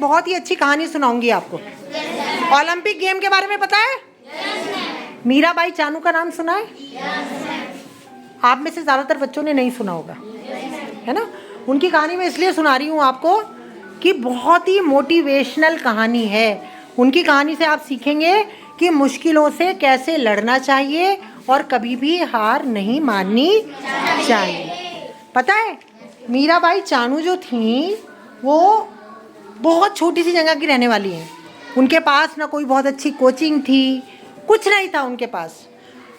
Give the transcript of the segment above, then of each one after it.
बहुत ही अच्छी कहानी सुनाऊंगी आपको। ओलंपिक गेम के बारे में पता है? मीराबाई चानू का नाम सुना है? आप में से ज़्यादातर बच्चों ने नहीं सुना होगा, है ना। उनकी कहानी मैं इसलिए सुना रही हूँ आपको कि बहुत ही मोटिवेशनल कहानी है। उनकी कहानी से आप सीखेंगे कि मुश्किलों से कैसे लड़ना चाहिए और कभी भी हार नहीं माननी चाहिए। पता है, मीराबाई चानू जो थी वो बहुत छोटी सी जगह की रहने वाली हैं। उनके पास ना कोई बहुत अच्छी कोचिंग थी, कुछ नहीं था उनके पास।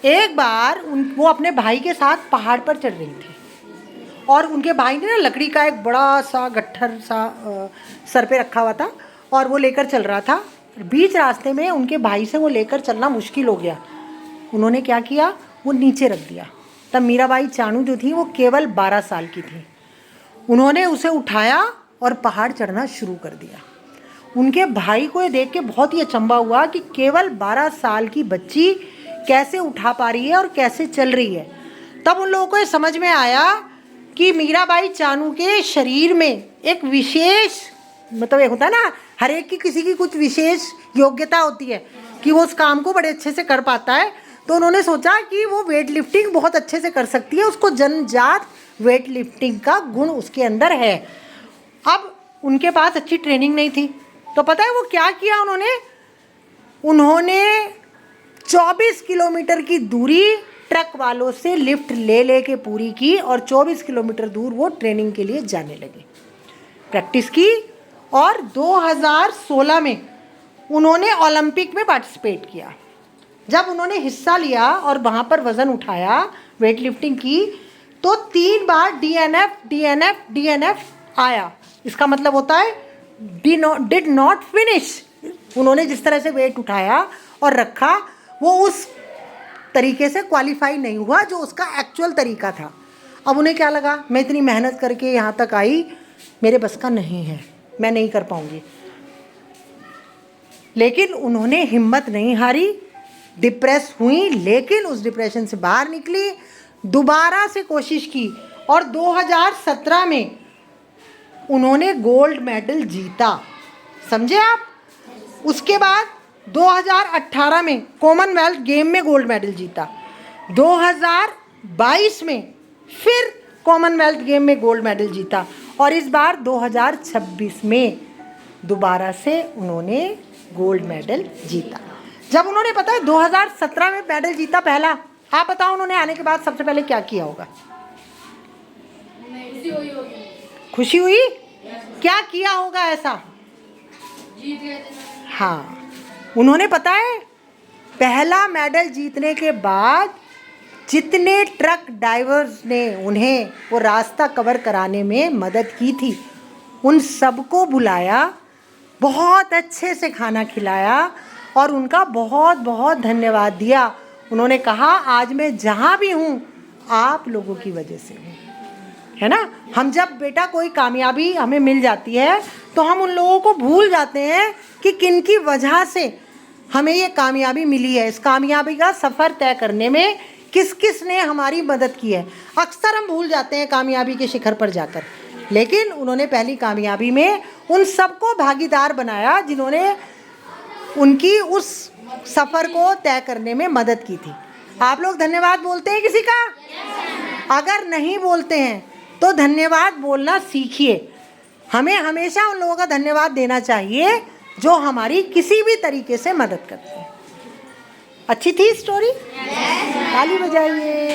एक बार वो अपने भाई के साथ पहाड़ पर चढ़ रही थी और उनके भाई ने ना लकड़ी का एक बड़ा सा गट्ठर सा सर पे रखा हुआ था और वो लेकर चल रहा था। बीच रास्ते में उनके भाई से वो लेकर चलना मुश्किल हो गया। उन्होंने क्या किया, वो नीचे रख दिया। तब मीराबाई चानू जो थी वो केवल 12 साल की थी। उन्होंने उसे उठाया और पहाड़ चढ़ना शुरू कर दिया। उनके भाई को ये देख के बहुत ही अचंभा हुआ कि केवल 12 साल की बच्ची कैसे उठा पा रही है और कैसे चल रही है। तब उन लोगों को ये समझ में आया कि मीराबाई चानू के शरीर में एक विशेष, मतलब एक होता है ना, हर एक की किसी की कुछ विशेष योग्यता होती है कि वो उस काम को बड़े अच्छे से कर पाता है। तो उन्होंने सोचा कि वो वेट लिफ्टिंग बहुत अच्छे से कर सकती है, उसको जन्मजात वेट लिफ्टिंग का गुण उसके अंदर है। अब उनके पास अच्छी ट्रेनिंग नहीं थी, तो पता है वो क्या किया उन्होंने 24 किलोमीटर की दूरी ट्रक वालों से लिफ्ट ले के पूरी की और 24 किलोमीटर दूर वो ट्रेनिंग के लिए जाने लगे। प्रैक्टिस की और 2016 में उन्होंने ओलंपिक में पार्टिसिपेट किया। जब उन्होंने हिस्सा लिया और वहाँ पर वज़न उठाया, वेट लिफ्टिंग की, तो 3 बार DNF आया। इसका मतलब होता है डिड नॉट फिनिश। उन्होंने जिस तरह से वेट उठाया और रखा वो उस तरीके से क्वालिफाई नहीं हुआ जो उसका एक्चुअल तरीका था। अब उन्हें क्या लगा, मैं इतनी मेहनत करके यहाँ तक आई, मेरे बस का नहीं है, मैं नहीं कर पाऊँगी। लेकिन उन्होंने हिम्मत नहीं हारी, डिप्रेस हुई, लेकिन उस डिप्रेशन से बाहर निकली, दोबारा से कोशिश की और 2017 में उन्होंने गोल्ड मेडल जीता। समझे आप? उसके बाद 2018 में कॉमनवेल्थ गेम में गोल्ड मेडल जीता। 2022 में फिर कॉमनवेल्थ गेम में गोल्ड मेडल जीता और इस बार 2026 में दोबारा से उन्होंने गोल्ड मेडल जीता। जब उन्होंने, पता है, 2017 में मेडल जीता पहला, आप बताओ उन्होंने आने के बाद सबसे पहले क्या किया होगा? खुशी हुई? क्या किया होगा ऐसा? हाँ, उन्होंने, पता है, पहला मेडल जीतने के बाद जितने ट्रक ड्राइवर्स ने उन्हें वो रास्ता कवर कराने में मदद की थी, उन सबको बुलाया, बहुत अच्छे से खाना खिलाया और उनका बहुत बहुत धन्यवाद दिया। उन्होंने कहा, आज मैं जहाँ भी हूँ आप लोगों की वजह से हूँ, है ना। हम जब बेटा कोई कामयाबी हमें मिल जाती है तो हम उन लोगों को भूल जाते हैं कि किन की वजह से हमें ये कामयाबी मिली है। इस कामयाबी का सफ़र तय करने में किस किस ने हमारी मदद की है। अक्सर हम भूल जाते हैं कामयाबी के शिखर पर जाकर, लेकिन उन्होंने पहली कामयाबी में उन सबको भागीदार बनाया जिन्होंने उनकी उस सफ़र को तय करने में मदद की थी। आप लोग धन्यवाद बोलते हैं किसी का? अगर नहीं बोलते हैं तो धन्यवाद बोलना सीखिए। हमें हमेशा उन लोगों का धन्यवाद देना चाहिए जो हमारी किसी भी तरीके से मदद करते हैं। अच्छी थी स्टोरी? ताली बजाइए।